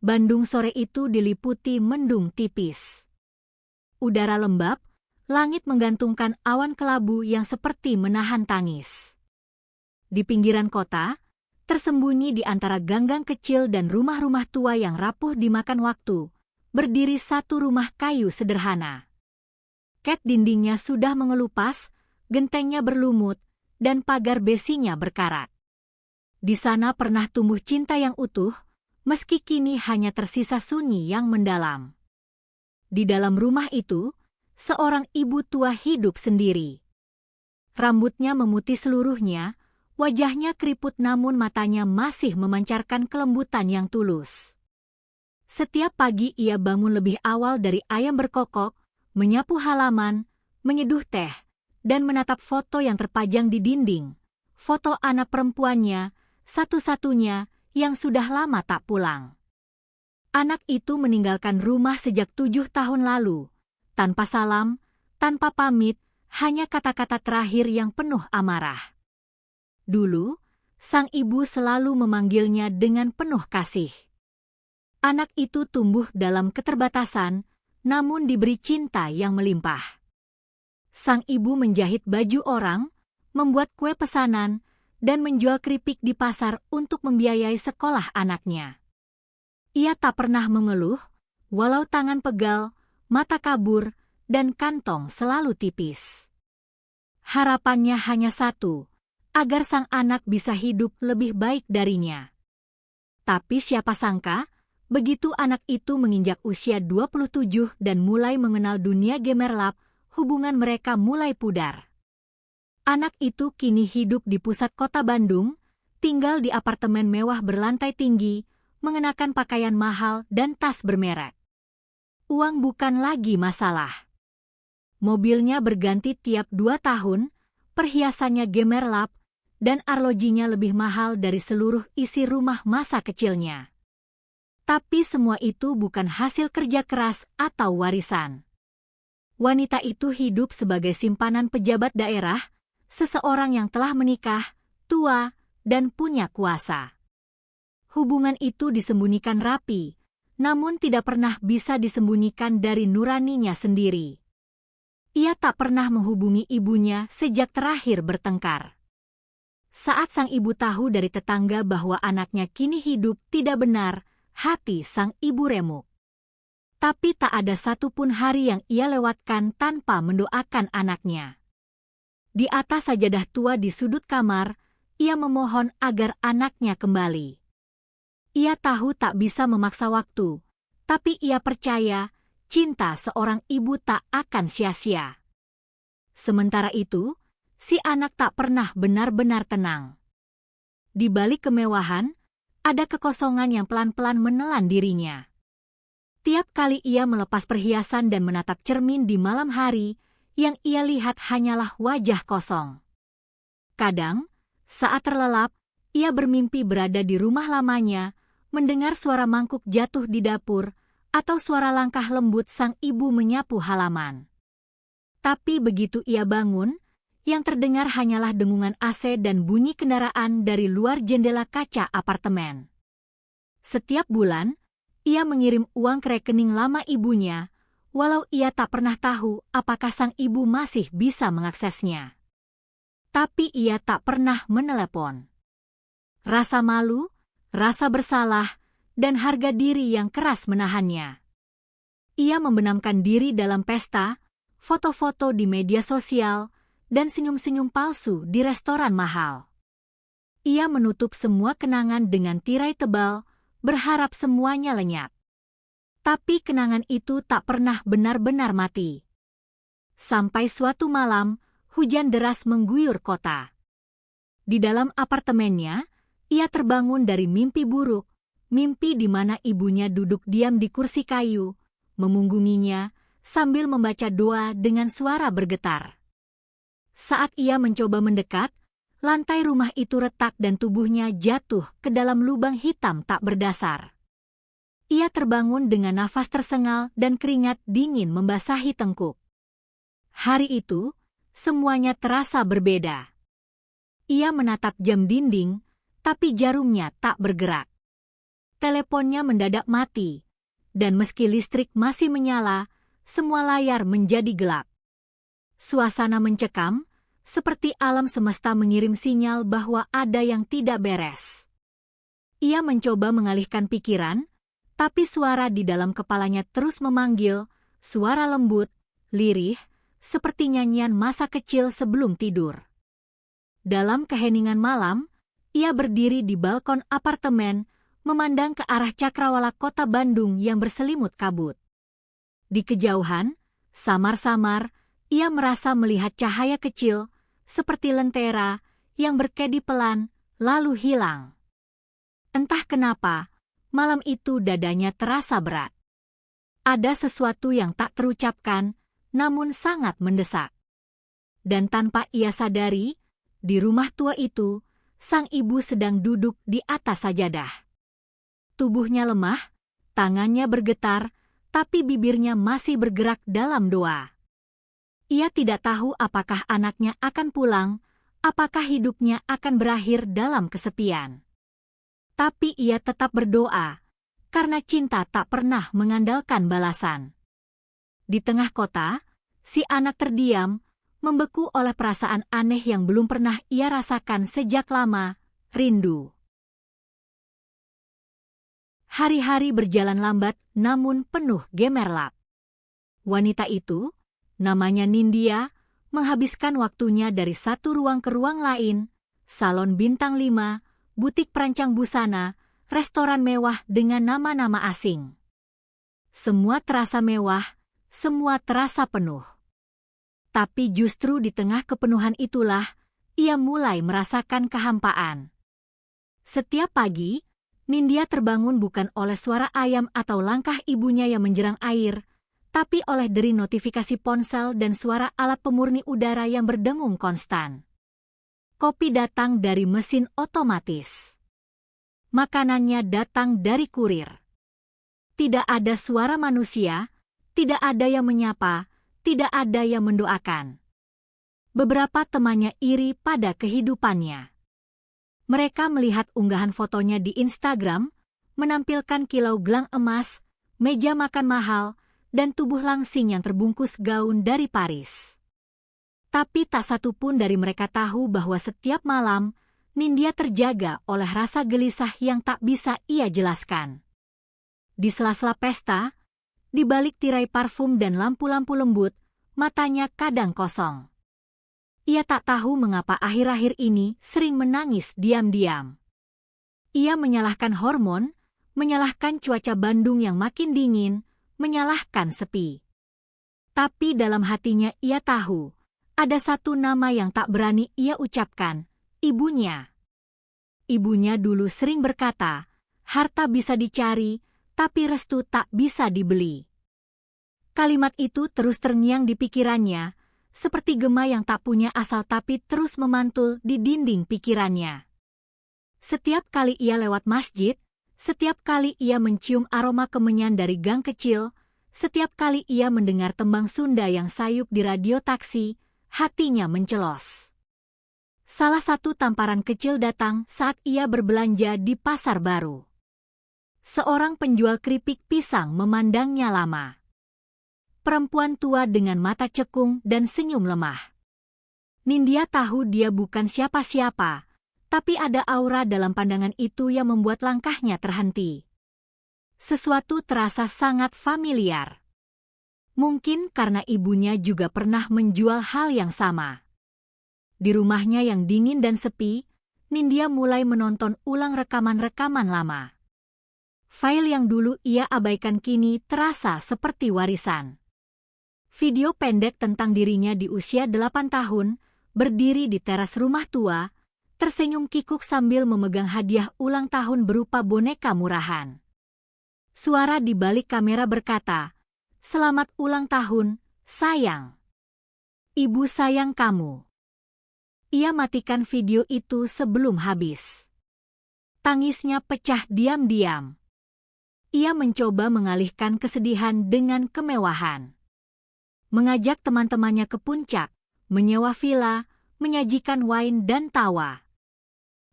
Bandung sore itu diliputi mendung tipis. Udara lembab, langit menggantungkan awan kelabu yang seperti menahan tangis. Di pinggiran kota, tersembunyi di antara ganggang kecil dan rumah-rumah tua yang rapuh dimakan waktu, berdiri satu rumah kayu sederhana. Ket dindingnya sudah mengelupas, gentengnya berlumut, dan pagar besinya berkarat. Di sana pernah tumbuh cinta yang utuh, meski kini hanya tersisa sunyi yang mendalam. Di dalam rumah itu, seorang ibu tua hidup sendiri. Rambutnya memutih seluruhnya, wajahnya keriput namun matanya masih memancarkan kelembutan yang tulus. Setiap pagi ia bangun lebih awal dari ayam berkokok, menyapu halaman, menyeduh teh, dan menatap foto yang terpajang di dinding. Foto anak perempuannya, satu-satunya, yang sudah lama tak pulang. Anak itu meninggalkan rumah sejak 7 tahun lalu. Tanpa salam, tanpa pamit, hanya kata-kata terakhir yang penuh amarah. Dulu, sang ibu selalu memanggilnya dengan penuh kasih. Anak itu tumbuh dalam keterbatasan, namun diberi cinta yang melimpah. Sang ibu menjahit baju orang, membuat kue pesanan, dan menjual keripik di pasar untuk membiayai sekolah anaknya. Ia tak pernah mengeluh, walau tangan pegal, mata kabur, dan kantong selalu tipis. Harapannya hanya satu, agar sang anak bisa hidup lebih baik darinya. Tapi siapa sangka, begitu anak itu menginjak usia 27 dan mulai mengenal dunia gemerlap, hubungan mereka mulai pudar. Anak itu kini hidup di pusat kota Bandung, tinggal di apartemen mewah berlantai tinggi, mengenakan pakaian mahal dan tas bermerek. Uang bukan lagi masalah. Mobilnya berganti tiap 2 tahun, perhiasannya gemerlap, dan arlojinya lebih mahal dari seluruh isi rumah masa kecilnya. Tapi semua itu bukan hasil kerja keras atau warisan. Wanita itu hidup sebagai simpanan pejabat daerah, seseorang yang telah menikah, tua, dan punya kuasa. Hubungan itu disembunyikan rapi, namun tidak pernah bisa disembunyikan dari nuraninya sendiri. Ia tak pernah menghubungi ibunya sejak terakhir bertengkar. Saat sang ibu tahu dari tetangga bahwa anaknya kini hidup tidak benar, hati sang ibu remuk. Tapi tak ada satupun hari yang ia lewatkan tanpa mendoakan anaknya. Di atas sajadah tua di sudut kamar, ia memohon agar anaknya kembali. Ia tahu tak bisa memaksa waktu, tapi ia percaya cinta seorang ibu tak akan sia-sia. Sementara itu, si anak tak pernah benar-benar tenang. Di balik kemewahan, ada kekosongan yang pelan-pelan menelan dirinya. Tiap kali ia melepas perhiasan dan menatap cermin di malam hari, yang ia lihat hanyalah wajah kosong. Kadang, saat terlelap, ia bermimpi berada di rumah lamanya, mendengar suara mangkuk jatuh di dapur, atau suara langkah lembut sang ibu menyapu halaman. Tapi begitu ia bangun, yang terdengar hanyalah dengungan AC dan bunyi kendaraan dari luar jendela kaca apartemen. Setiap bulan, ia mengirim uang ke rekening lama ibunya, walau ia tak pernah tahu apakah sang ibu masih bisa mengaksesnya. Tapi ia tak pernah menelepon. Rasa malu, rasa bersalah, dan harga diri yang keras menahannya. Ia membenamkan diri dalam pesta, foto-foto di media sosial, dan senyum-senyum palsu di restoran mahal. Ia menutup semua kenangan dengan tirai tebal, berharap semuanya lenyap. Tapi kenangan itu tak pernah benar-benar mati. Sampai suatu malam, hujan deras mengguyur kota. Di dalam apartemennya, ia terbangun dari mimpi buruk, mimpi di mana ibunya duduk diam di kursi kayu, memunggunginya, sambil membaca doa dengan suara bergetar. Saat ia mencoba mendekat, lantai rumah itu retak dan tubuhnya jatuh ke dalam lubang hitam tak berdasar. Ia terbangun dengan nafas tersengal dan keringat dingin membasahi tengkuk. Hari itu, semuanya terasa berbeda. Ia menatap jam dinding, tapi jarumnya tak bergerak. Teleponnya mendadak mati, dan meski listrik masih menyala, semua layar menjadi gelap. Suasana mencekam, seperti alam semesta mengirim sinyal bahwa ada yang tidak beres. Ia mencoba mengalihkan pikiran, tapi suara di dalam kepalanya terus memanggil, suara lembut, lirih, seperti nyanyian masa kecil sebelum tidur. Dalam keheningan malam, ia berdiri di balkon apartemen, memandang ke arah cakrawala kota Bandung yang berselimut kabut. Di kejauhan, samar-samar, ia merasa melihat cahaya kecil, seperti lentera, yang berkedip pelan, lalu hilang. Entah kenapa, malam itu dadanya terasa berat. Ada sesuatu yang tak terucapkan, namun sangat mendesak. Dan tanpa ia sadari, di rumah tua itu, sang ibu sedang duduk di atas sajadah. Tubuhnya lemah, tangannya bergetar, tapi bibirnya masih bergerak dalam doa. Ia tidak tahu apakah anaknya akan pulang, apakah hidupnya akan berakhir dalam kesepian. Tapi ia tetap berdoa, karena cinta tak pernah mengandalkan balasan. Di tengah kota, si anak terdiam, membeku oleh perasaan aneh yang belum pernah ia rasakan sejak lama, rindu. Hari-hari berjalan lambat namun penuh gemerlap. Wanita itu, namanya Nindya, menghabiskan waktunya dari satu ruang ke ruang lain, salon bintang 5, butik perancang busana, restoran mewah dengan nama-nama asing. Semua terasa mewah, semua terasa penuh. Tapi justru di tengah kepenuhan itulah, ia mulai merasakan kehampaan. Setiap pagi, Nindya terbangun bukan oleh suara ayam atau langkah ibunya yang menjerang air, tapi oleh deri notifikasi ponsel dan suara alat pemurni udara yang berdengung konstan. Kopi datang dari mesin otomatis. Makanannya datang dari kurir. Tidak ada suara manusia, tidak ada yang menyapa, tidak ada yang mendoakan. Beberapa temannya iri pada kehidupannya. Mereka melihat unggahan fotonya di Instagram, menampilkan kilau gelang emas, meja makan mahal, dan tubuh langsing yang terbungkus gaun dari Paris. Tapi tak satu pun dari mereka tahu bahwa setiap malam, Nindya terjaga oleh rasa gelisah yang tak bisa ia jelaskan. Di sela-sela pesta, di balik tirai parfum dan lampu-lampu lembut, matanya kadang kosong. Ia tak tahu mengapa akhir-akhir ini sering menangis diam-diam. Ia menyalahkan hormon, menyalahkan cuaca Bandung yang makin dingin, menyalahkan sepi. Tapi dalam hatinya ia tahu, ada satu nama yang tak berani ia ucapkan, ibunya. Ibunya dulu sering berkata, harta bisa dicari, tapi restu tak bisa dibeli. Kalimat itu terus terngiang di pikirannya, seperti gema yang tak punya asal tapi terus memantul di dinding pikirannya. Setiap kali ia lewat masjid, setiap kali ia mencium aroma kemenyan dari gang kecil, setiap kali ia mendengar tembang Sunda yang sayup di radio taksi, hatinya mencelos. Salah satu tamparan kecil datang saat ia berbelanja di pasar baru. Seorang penjual keripik pisang memandangnya lama. Perempuan tua dengan mata cekung dan senyum lemah. Nindya tahu dia bukan siapa-siapa, tapi ada aura dalam pandangan itu yang membuat langkahnya terhenti. Sesuatu terasa sangat familiar. Mungkin karena ibunya juga pernah menjual hal yang sama. Di rumahnya yang dingin dan sepi, Nindya mulai menonton ulang rekaman-rekaman lama. File yang dulu ia abaikan kini terasa seperti warisan. Video pendek tentang dirinya di usia 8 tahun, berdiri di teras rumah tua, tersenyum kikuk sambil memegang hadiah ulang tahun berupa boneka murahan. Suara di balik kamera berkata, "Selamat ulang tahun, sayang. Ibu sayang kamu." Ia matikan video itu sebelum habis. Tangisnya pecah diam-diam. Ia mencoba mengalihkan kesedihan dengan kemewahan. Mengajak teman-temannya ke puncak, menyewa villa, menyajikan wine dan tawa.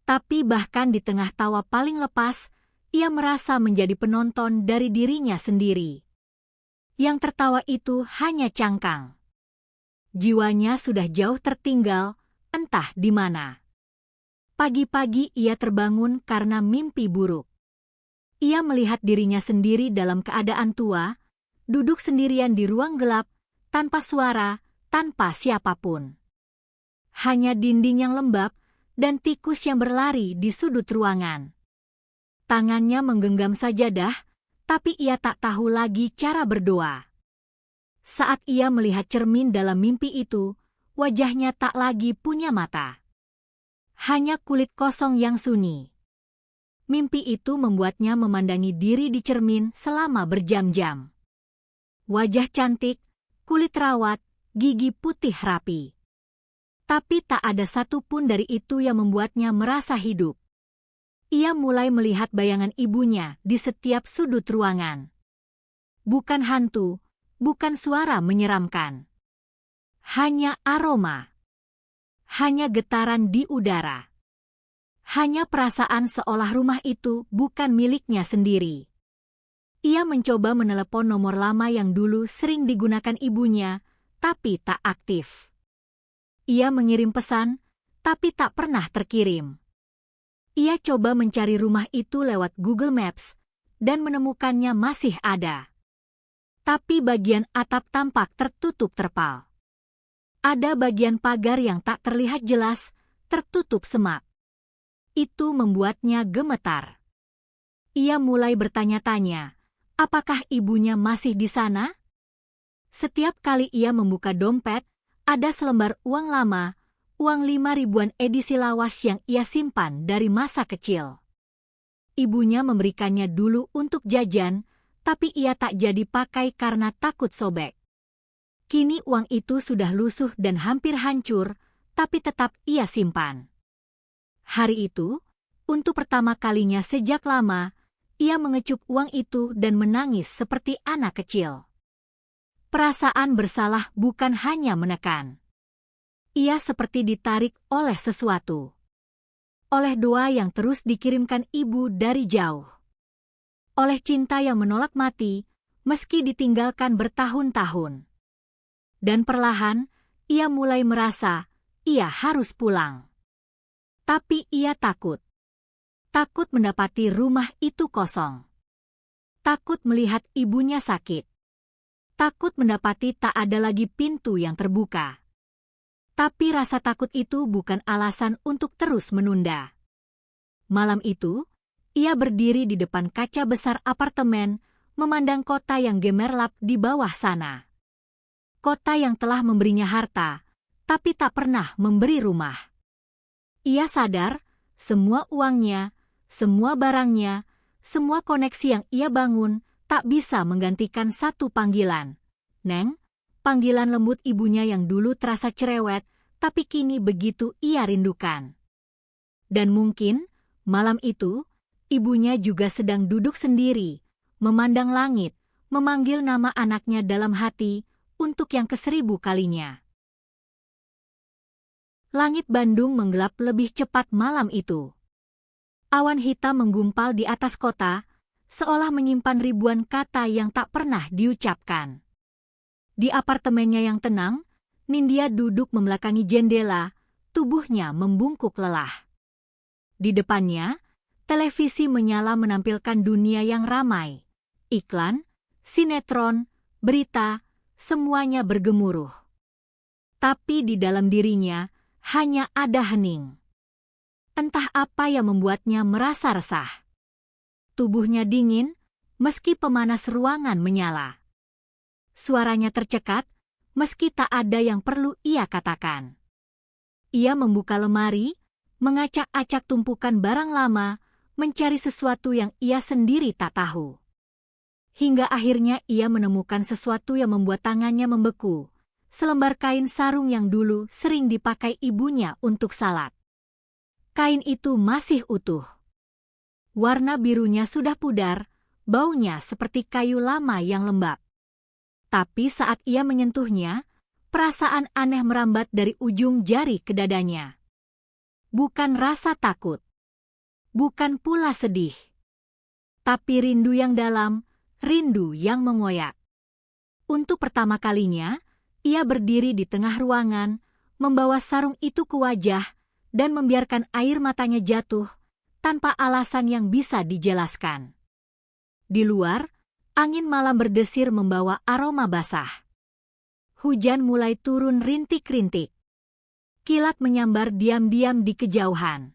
Tapi bahkan di tengah tawa paling lepas, ia merasa menjadi penonton dari dirinya sendiri. Yang tertawa itu hanya cangkang. Jiwanya sudah jauh tertinggal, entah di mana. Pagi-pagi ia terbangun karena mimpi buruk. Ia melihat dirinya sendiri dalam keadaan tua, duduk sendirian di ruang gelap, tanpa suara, tanpa siapapun. Hanya dinding yang lembab dan tikus yang berlari di sudut ruangan. Tangannya menggenggam sajadah, tapi ia tak tahu lagi cara berdoa. Saat ia melihat cermin dalam mimpi itu, wajahnya tak lagi punya mata. Hanya kulit kosong yang sunyi. Mimpi itu membuatnya memandangi diri di cermin selama berjam-jam. Wajah cantik, kulit rawat, gigi putih rapi. Tapi tak ada satupun dari itu yang membuatnya merasa hidup. Ia mulai melihat bayangan ibunya di setiap sudut ruangan. Bukan hantu, bukan suara menyeramkan. Hanya aroma. Hanya getaran di udara. Hanya perasaan seolah rumah itu bukan miliknya sendiri. Ia mencoba menelepon nomor lama yang dulu sering digunakan ibunya, tapi tak aktif. Ia mengirim pesan, tapi tak pernah terkirim. Ia coba mencari rumah itu lewat Google Maps, dan menemukannya masih ada. Tapi bagian atap tampak tertutup terpal. Ada bagian pagar yang tak terlihat jelas, tertutup semak. Itu membuatnya gemetar. Ia mulai bertanya-tanya, apakah ibunya masih di sana? Setiap kali ia membuka dompet, ada selembar uang lama, uang 5 ribuan edisi lawas yang ia simpan dari masa kecil. Ibunya memberikannya dulu untuk jajan, tapi ia tak jadi pakai karena takut sobek. Kini uang itu sudah lusuh dan hampir hancur, tapi tetap ia simpan. Hari itu, untuk pertama kalinya sejak lama, ia mengecup uang itu dan menangis seperti anak kecil. Perasaan bersalah bukan hanya menekan. Ia seperti ditarik oleh sesuatu. Oleh doa yang terus dikirimkan ibu dari jauh. Oleh cinta yang menolak mati, meski ditinggalkan bertahun-tahun. Dan perlahan, ia mulai merasa, ia harus pulang. Tapi ia takut. Takut mendapati rumah itu kosong. Takut melihat ibunya sakit. Takut mendapati tak ada lagi pintu yang terbuka. Tapi rasa takut itu bukan alasan untuk terus menunda. Malam itu, ia berdiri di depan kaca besar apartemen, memandang kota yang gemerlap di bawah sana. Kota yang telah memberinya harta, tapi tak pernah memberi rumah. Ia sadar, semua uangnya, semua barangnya, semua koneksi yang ia bangun, tak bisa menggantikan satu panggilan. Neng, panggilan lembut ibunya yang dulu terasa cerewet, tapi kini begitu ia rindukan. Dan mungkin, malam itu, ibunya juga sedang duduk sendiri, memandang langit, memanggil nama anaknya dalam hati, untuk yang ke1000 kalinya. Langit Bandung menggelap lebih cepat malam itu. Awan hitam menggumpal di atas kota, seolah menyimpan ribuan kata yang tak pernah diucapkan. Di apartemennya yang tenang, Nindya duduk membelakangi jendela, tubuhnya membungkuk lelah. Di depannya, televisi menyala menampilkan dunia yang ramai. Iklan, sinetron, berita, semuanya bergemuruh. Tapi di dalam dirinya, hanya ada hening. Entah apa yang membuatnya merasa resah. Tubuhnya dingin, meski pemanas ruangan menyala. Suaranya tercekat, meski tak ada yang perlu ia katakan. Ia membuka lemari, mengacak-acak tumpukan barang lama, mencari sesuatu yang ia sendiri tak tahu. Hingga akhirnya ia menemukan sesuatu yang membuat tangannya membeku, selembar kain sarung yang dulu sering dipakai ibunya untuk salat. Kain itu masih utuh. Warna birunya sudah pudar, baunya seperti kayu lama yang lembab. Tapi saat ia menyentuhnya, perasaan aneh merambat dari ujung jari ke dadanya. Bukan rasa takut. Bukan pula sedih. Tapi rindu yang dalam, rindu yang mengoyak. Untuk pertama kalinya, ia berdiri di tengah ruangan, membawa sarung itu ke wajah, dan membiarkan air matanya jatuh, tanpa alasan yang bisa dijelaskan. Di luar, angin malam berdesir membawa aroma basah. Hujan mulai turun rintik-rintik. Kilat menyambar diam-diam di kejauhan.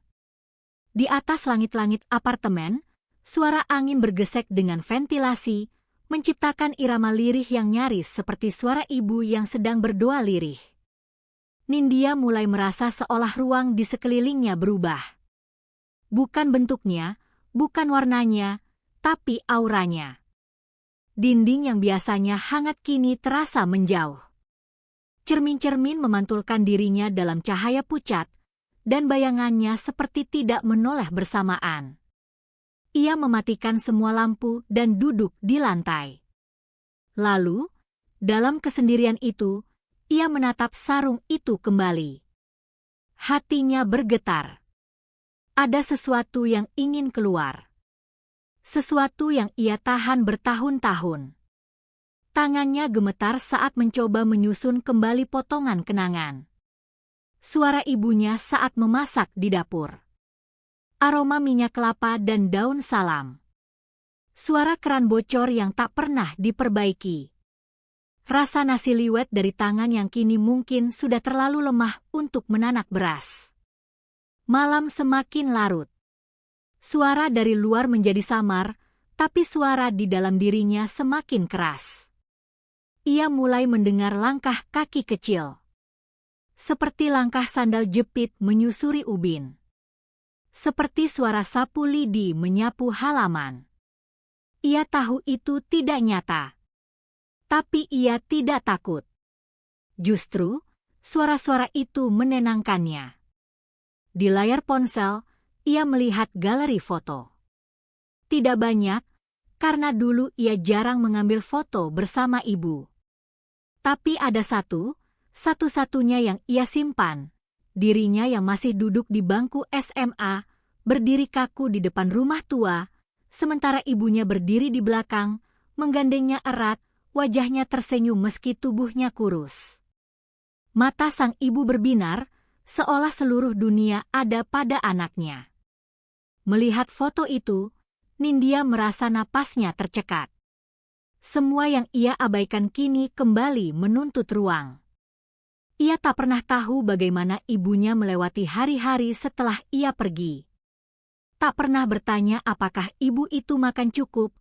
Di atas langit-langit apartemen, suara angin bergesek dengan ventilasi, menciptakan irama lirih yang nyaris seperti suara ibu yang sedang berdoa lirih. Nindya mulai merasa seolah ruang di sekelilingnya berubah. Bukan bentuknya, bukan warnanya, tapi auranya. Dinding yang biasanya hangat kini terasa menjauh. Cermin-cermin memantulkan dirinya dalam cahaya pucat, dan bayangannya seperti tidak menoleh bersamaan. Ia mematikan semua lampu dan duduk di lantai. Lalu, dalam kesendirian itu, ia menatap sarung itu kembali. Hatinya bergetar. Ada sesuatu yang ingin keluar. Sesuatu yang ia tahan bertahun-tahun. Tangannya gemetar saat mencoba menyusun kembali potongan kenangan. Suara ibunya saat memasak di dapur. Aroma minyak kelapa dan daun salam. Suara keran bocor yang tak pernah diperbaiki. Rasa nasi liwet dari tangan yang kini mungkin sudah terlalu lemah untuk menanak beras. Malam semakin larut. Suara dari luar menjadi samar, tapi suara di dalam dirinya semakin keras. Ia mulai mendengar langkah kaki kecil. Seperti langkah sandal jepit menyusuri ubin. Seperti suara sapu lidi menyapu halaman. Ia tahu itu tidak nyata. Tapi ia tidak takut. Justru, suara-suara itu menenangkannya. Di layar ponsel, ia melihat galeri foto. Tidak banyak, karena dulu ia jarang mengambil foto bersama ibu. Tapi ada satu-satunya yang ia simpan. Dirinya yang masih duduk di bangku SMA, berdiri kaku di depan rumah tua, sementara ibunya berdiri di belakang, menggandengnya erat, wajahnya tersenyum meski tubuhnya kurus. Mata sang ibu berbinar, seolah seluruh dunia ada pada anaknya. Melihat foto itu, Nindya merasa napasnya tercekat. Semua yang ia abaikan kini kembali menuntut ruang. Ia tak pernah tahu bagaimana ibunya melewati hari-hari setelah ia pergi. Tak pernah bertanya apakah ibu itu makan cukup,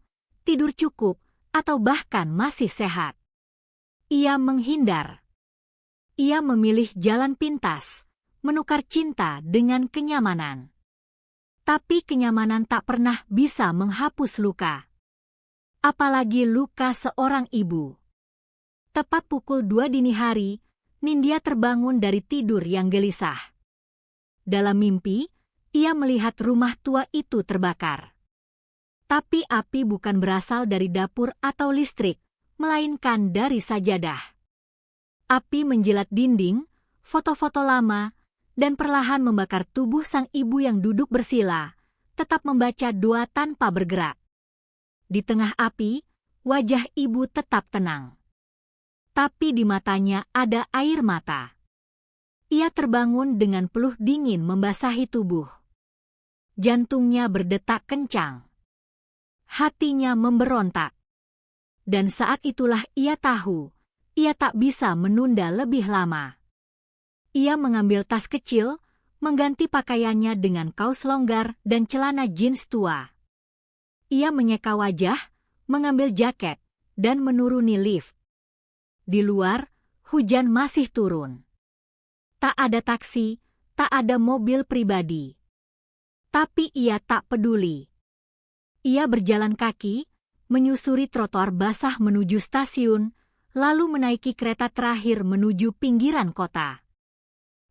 tidur cukup, atau bahkan masih sehat. Ia menghindar. Ia memilih jalan pintas, menukar cinta dengan kenyamanan. Tapi kenyamanan tak pernah bisa menghapus luka. Apalagi luka seorang ibu. Tepat pukul 2 dini hari, Nindya terbangun dari tidur yang gelisah. Dalam mimpi, ia melihat rumah tua itu terbakar. Tapi api bukan berasal dari dapur atau listrik, melainkan dari sajadah. Api menjilat dinding, foto-foto lama, dan perlahan membakar tubuh sang ibu yang duduk bersila, tetap membaca doa tanpa bergerak. Di tengah api, wajah ibu tetap tenang. Tapi di matanya ada air mata. Ia terbangun dengan peluh dingin membasahi tubuh. Jantungnya berdetak kencang. Hatinya memberontak. Dan saat itulah ia tahu, ia tak bisa menunda lebih lama. Ia mengambil tas kecil, mengganti pakaiannya dengan kaos longgar dan celana jeans tua. Ia menyeka wajah, mengambil jaket, dan menuruni lift. Di luar, hujan masih turun. Tak ada taksi, tak ada mobil pribadi. Tapi ia tak peduli. Ia berjalan kaki, menyusuri trotoar basah menuju stasiun, lalu menaiki kereta terakhir menuju pinggiran kota.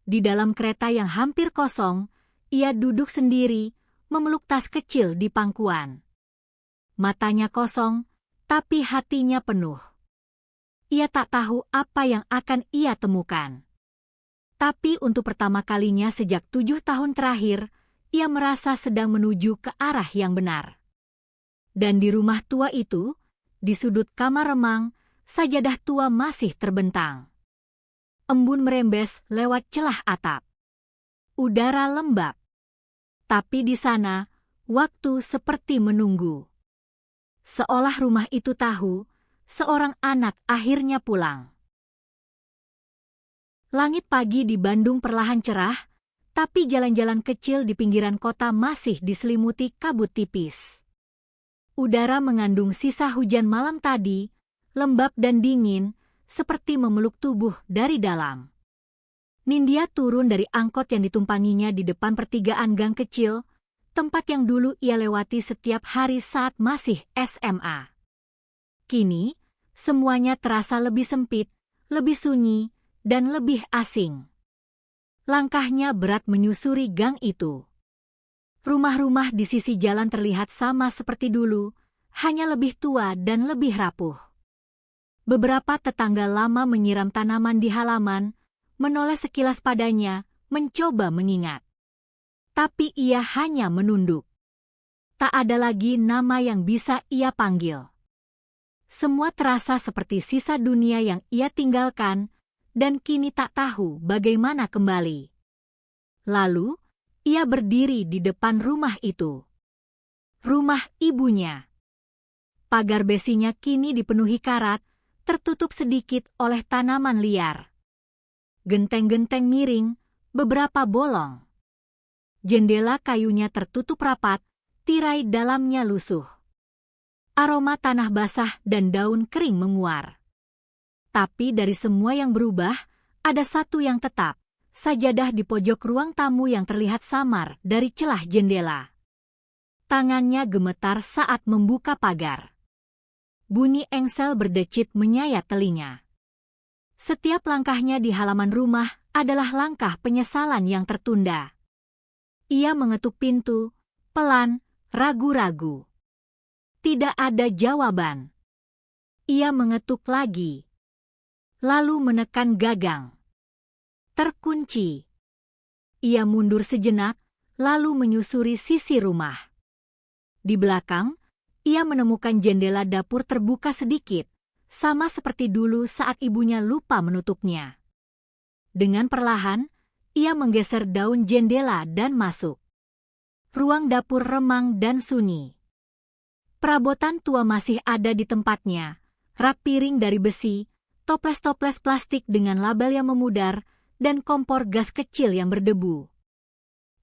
Di dalam kereta yang hampir kosong, ia duduk sendiri, memeluk tas kecil di pangkuan. Matanya kosong, tapi hatinya penuh. Ia tak tahu apa yang akan ia temukan. Tapi untuk pertama kalinya sejak 7 tahun terakhir, ia merasa sedang menuju ke arah yang benar. Dan di rumah tua itu, di sudut kamar remang, sajadah tua masih terbentang. Embun merembes lewat celah atap. Udara lembab. Tapi di sana, waktu seperti menunggu. Seolah rumah itu tahu, seorang anak akhirnya pulang. Langit pagi di Bandung perlahan cerah, tapi jalan-jalan kecil di pinggiran kota masih diselimuti kabut tipis. Udara mengandung sisa hujan malam tadi, lembab dan dingin, seperti memeluk tubuh dari dalam. Nindya turun dari angkot yang ditumpanginya di depan pertigaan gang kecil, tempat yang dulu ia lewati setiap hari saat masih SMA. Kini, semuanya terasa lebih sempit, lebih sunyi, dan lebih asing. Langkahnya berat menyusuri gang itu. Rumah-rumah di sisi jalan terlihat sama seperti dulu, hanya lebih tua dan lebih rapuh. Beberapa tetangga lama menyiram tanaman di halaman, menoleh sekilas padanya, mencoba mengingat. Tapi ia hanya menunduk. Tak ada lagi nama yang bisa ia panggil. Semua terasa seperti sisa dunia yang ia tinggalkan, dan kini tak tahu bagaimana kembali. Lalu, ia berdiri di depan rumah itu. Rumah ibunya. Pagar besinya kini dipenuhi karat, tertutup sedikit oleh tanaman liar. Genteng-genteng miring, beberapa bolong. Jendela kayunya tertutup rapat, tirai dalamnya lusuh. Aroma tanah basah dan daun kering menguar. Tapi dari semua yang berubah, ada satu yang tetap, sajadah di pojok ruang tamu yang terlihat samar dari celah jendela. Tangannya gemetar saat membuka pagar. Bunyi engsel berdecit menyayat telinga. Setiap langkahnya di halaman rumah adalah langkah penyesalan yang tertunda. Ia mengetuk pintu, pelan, ragu-ragu. Tidak ada jawaban. Ia mengetuk lagi. Lalu menekan gagang. Terkunci. Ia mundur sejenak, lalu menyusuri sisi rumah. Di belakang, ia menemukan jendela dapur terbuka sedikit, sama seperti dulu saat ibunya lupa menutupnya. Dengan perlahan, ia menggeser daun jendela dan masuk. Ruang dapur remang dan sunyi. Perabotan tua masih ada di tempatnya, rak piring dari besi, toples-toples plastik dengan label yang memudar, dan kompor gas kecil yang berdebu.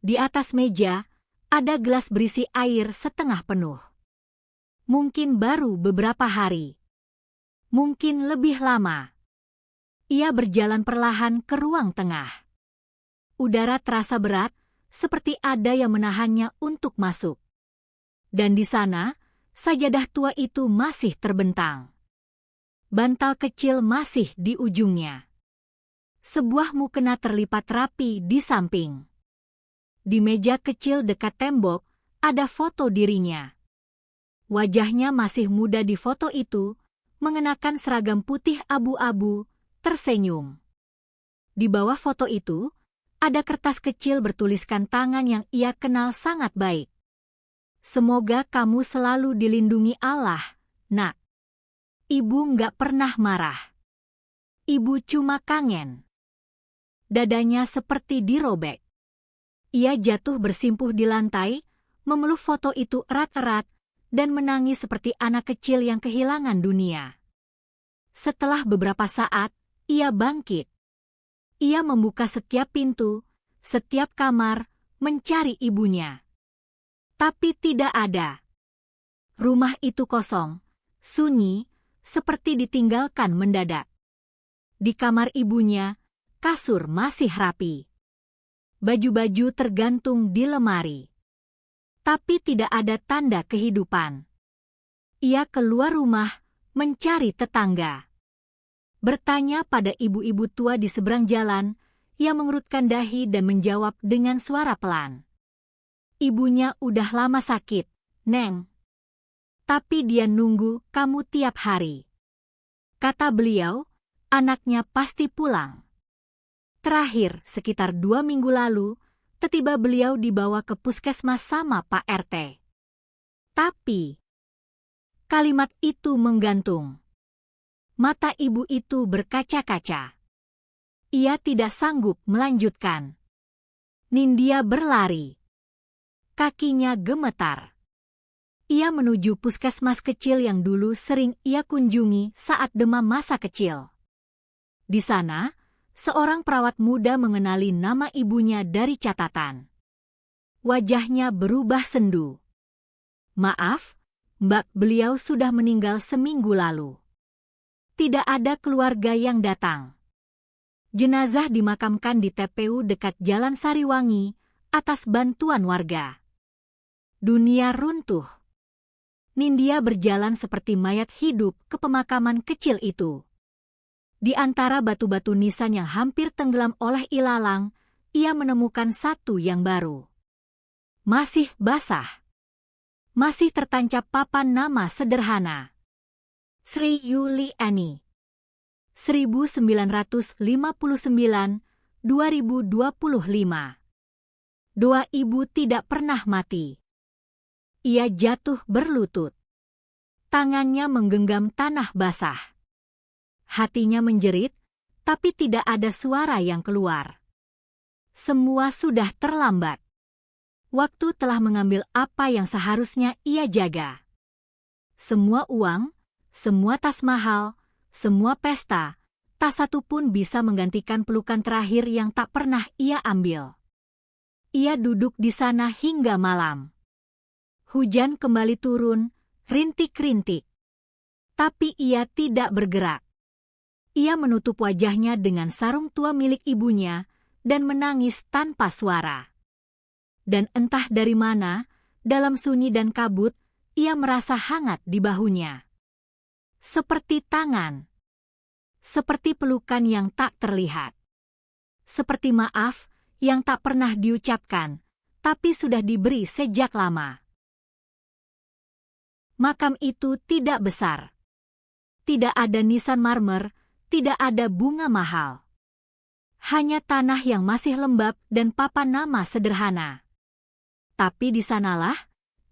Di atas meja, ada gelas berisi air setengah penuh. Mungkin baru beberapa hari. Mungkin lebih lama. Ia berjalan perlahan ke ruang tengah. Udara terasa berat, seperti ada yang menahannya untuk masuk. Dan di sana, sajadah tua itu masih terbentang. Bantal kecil masih di ujungnya. Sebuah mukena terlipat rapi di samping. Di meja kecil dekat tembok, ada foto dirinya. Wajahnya masih muda di foto itu, mengenakan seragam putih abu-abu, tersenyum. Di bawah foto itu, ada kertas kecil bertuliskan tangan yang ia kenal sangat baik. Semoga kamu selalu dilindungi Allah, Nak. Ibu nggak pernah marah. Ibu cuma kangen. Dadanya seperti dirobek. Ia jatuh bersimpuh di lantai, memeluk foto itu erat-erat, dan menangis seperti anak kecil yang kehilangan dunia. Setelah beberapa saat, ia bangkit. Ia membuka setiap pintu, setiap kamar, mencari ibunya. Tapi tidak ada. Rumah itu kosong, sunyi, seperti ditinggalkan mendadak. Di kamar ibunya, kasur masih rapi. Baju-baju tergantung di lemari. Tapi tidak ada tanda kehidupan. Ia keluar rumah, mencari tetangga. Bertanya pada ibu-ibu tua di seberang jalan, ia mengerutkan dahi dan menjawab dengan suara pelan. Ibunya udah lama sakit, Neng. Tapi dia nunggu kamu tiap hari. Kata beliau, anaknya pasti pulang. Terakhir, sekitar 2 minggu lalu, tiba-tiba beliau dibawa ke puskesmas sama Pak RT. Tapi, Kalimat itu menggantung. Mata ibu itu berkaca-kaca. Ia tidak sanggup melanjutkan. Nindya berlari. Kakinya gemetar. Ia menuju puskesmas kecil yang dulu sering ia kunjungi saat demam masa kecil. Di sana, seorang perawat muda mengenali nama ibunya dari catatan. Wajahnya berubah sendu. "Maaf, Mbak, beliau sudah meninggal seminggu lalu. Tidak ada keluarga yang datang. Jenazah dimakamkan di TPU dekat Jalan Sariwangi atas bantuan warga." Dunia runtuh. Nindya berjalan seperti mayat hidup ke pemakaman kecil itu. Di antara batu-batu nisan yang hampir tenggelam oleh ilalang, ia menemukan satu yang baru. Masih basah. Masih tertancap papan nama sederhana. Sri Yuliani. 1959-2025. Doa ibu tidak pernah mati. Ia jatuh berlutut. Tangannya menggenggam tanah basah. Hatinya menjerit, tapi tidak ada suara yang keluar. Semua sudah terlambat. Waktu telah mengambil apa yang seharusnya ia jaga. Semua uang, semua tas mahal, semua pesta, tak satu pun bisa menggantikan pelukan terakhir yang tak pernah ia ambil. Ia duduk di sana hingga malam. Hujan kembali turun, rintik-rintik. Tapi ia tidak bergerak. Ia menutup wajahnya dengan sarung tua milik ibunya dan menangis tanpa suara. Dan entah dari mana, dalam sunyi dan kabut, ia merasa hangat di bahunya. Seperti tangan. Seperti pelukan yang tak terlihat. Seperti maaf yang tak pernah diucapkan, tapi sudah diberi sejak lama. Makam itu tidak besar. Tidak ada nisan marmer, tidak ada bunga mahal. Hanya tanah yang masih lembab dan papan nama sederhana. Tapi di sanalah,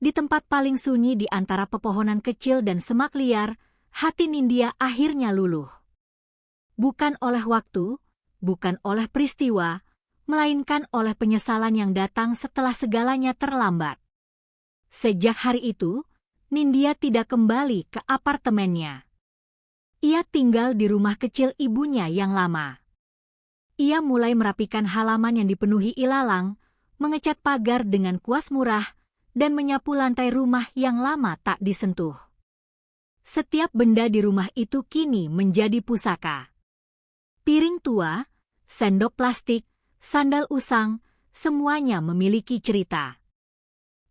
di tempat paling sunyi di antara pepohonan kecil dan semak liar, hati Nindya akhirnya luluh. Bukan oleh waktu, bukan oleh peristiwa, melainkan oleh penyesalan yang datang setelah segalanya terlambat. Sejak hari itu, Nindya tidak kembali ke apartemennya. Ia tinggal di rumah kecil ibunya yang lama. Ia mulai merapikan halaman yang dipenuhi ilalang, mengecat pagar dengan kuas murah, dan menyapu lantai rumah yang lama tak disentuh. Setiap benda di rumah itu kini menjadi pusaka. Piring tua, sendok plastik, sandal usang, semuanya memiliki cerita.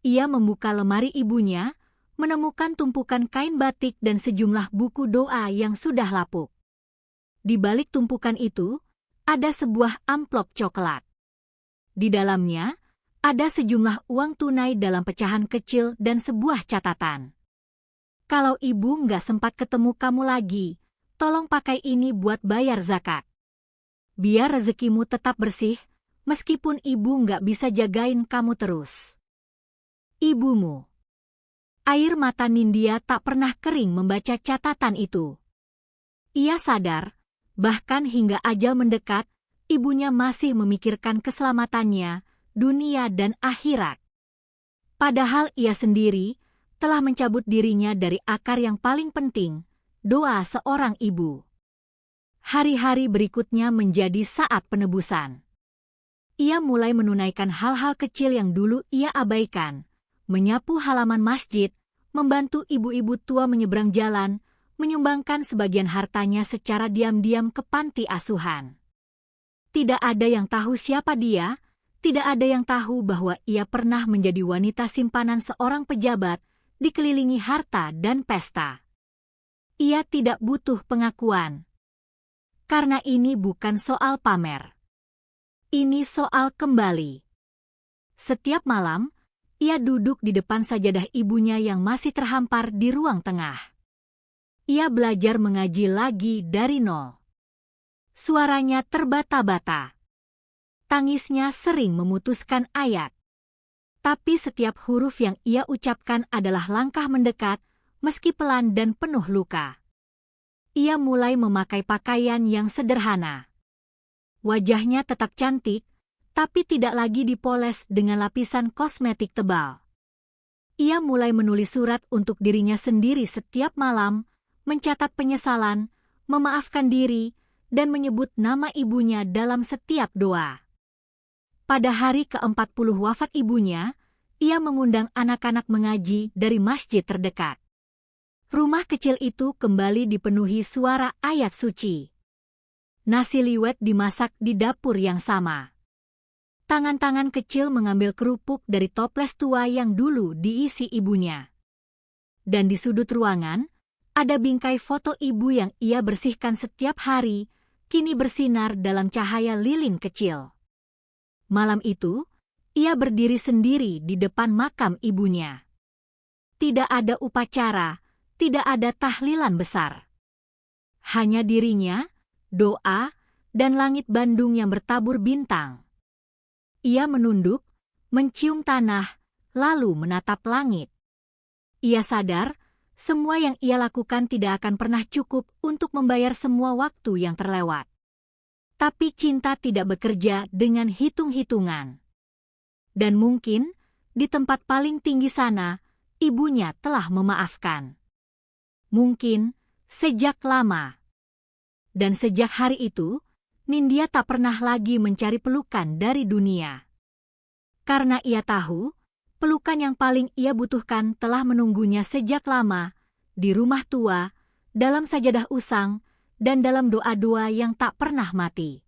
Ia membuka lemari ibunya, menemukan tumpukan kain batik dan sejumlah buku doa yang sudah lapuk. Di balik tumpukan itu, ada sebuah amplop coklat. Di dalamnya, ada sejumlah uang tunai dalam pecahan kecil dan sebuah catatan. "Kalau ibu nggak sempat ketemu kamu lagi, tolong pakai ini buat bayar zakat. Biar rezekimu tetap bersih, meskipun ibu nggak bisa jagain kamu terus. Ibumu." Air mata Nindya tak pernah kering membaca catatan itu. Ia sadar, bahkan hingga ajal mendekat, ibunya masih memikirkan keselamatannya, dunia dan akhirat. Padahal ia sendiri telah mencabut dirinya dari akar yang paling penting, doa seorang ibu. Hari-hari berikutnya menjadi saat penebusan. Ia mulai menunaikan hal-hal kecil yang dulu ia abaikan, menyapu halaman masjid, membantu ibu-ibu tua menyeberang jalan, menyumbangkan sebagian hartanya secara diam-diam ke panti asuhan. Tidak ada yang tahu siapa dia, tidak ada yang tahu bahwa ia pernah menjadi wanita simpanan seorang pejabat, dikelilingi harta dan pesta. Ia tidak butuh pengakuan. Karena ini bukan soal pamer. Ini soal kembali. Setiap malam, ia duduk di depan sajadah ibunya yang masih terhampar di ruang tengah. Ia belajar mengaji lagi dari nol. Suaranya terbata-bata. Tangisnya sering memutuskan ayat. Tapi setiap huruf yang ia ucapkan adalah langkah mendekat, meski pelan dan penuh luka. Ia mulai memakai pakaian yang sederhana. Wajahnya tetap cantik, tapi tidak lagi dipoles dengan lapisan kosmetik tebal. Ia mulai menulis surat untuk dirinya sendiri setiap malam, mencatat penyesalan, memaafkan diri, dan menyebut nama ibunya dalam setiap doa. Pada hari ke-40 wafat ibunya, ia mengundang anak-anak mengaji dari masjid terdekat. Rumah kecil itu kembali dipenuhi suara ayat suci. Nasi liwet dimasak di dapur yang sama. Tangan-tangan kecil mengambil kerupuk dari toples tua yang dulu diisi ibunya. Dan di sudut ruangan, ada bingkai foto ibu yang ia bersihkan setiap hari, kini bersinar dalam cahaya lilin kecil. Malam itu, ia berdiri sendiri di depan makam ibunya. Tidak ada upacara, tidak ada tahlilan besar. Hanya dirinya, doa, dan langit Bandung yang bertabur bintang. Ia menunduk, mencium tanah, lalu menatap langit. Ia sadar, semua yang ia lakukan tidak akan pernah cukup untuk membayar semua waktu yang terlewat. Tapi cinta tidak bekerja dengan hitung-hitungan. Dan mungkin, di tempat paling tinggi sana, ibunya telah memaafkan. Mungkin, sejak lama. Dan sejak hari itu, Nindya tak pernah lagi mencari pelukan dari dunia. Karena ia tahu, pelukan yang paling ia butuhkan telah menunggunya sejak lama, di rumah tua, dalam sajadah usang, dan dalam doa-doa yang tak pernah mati.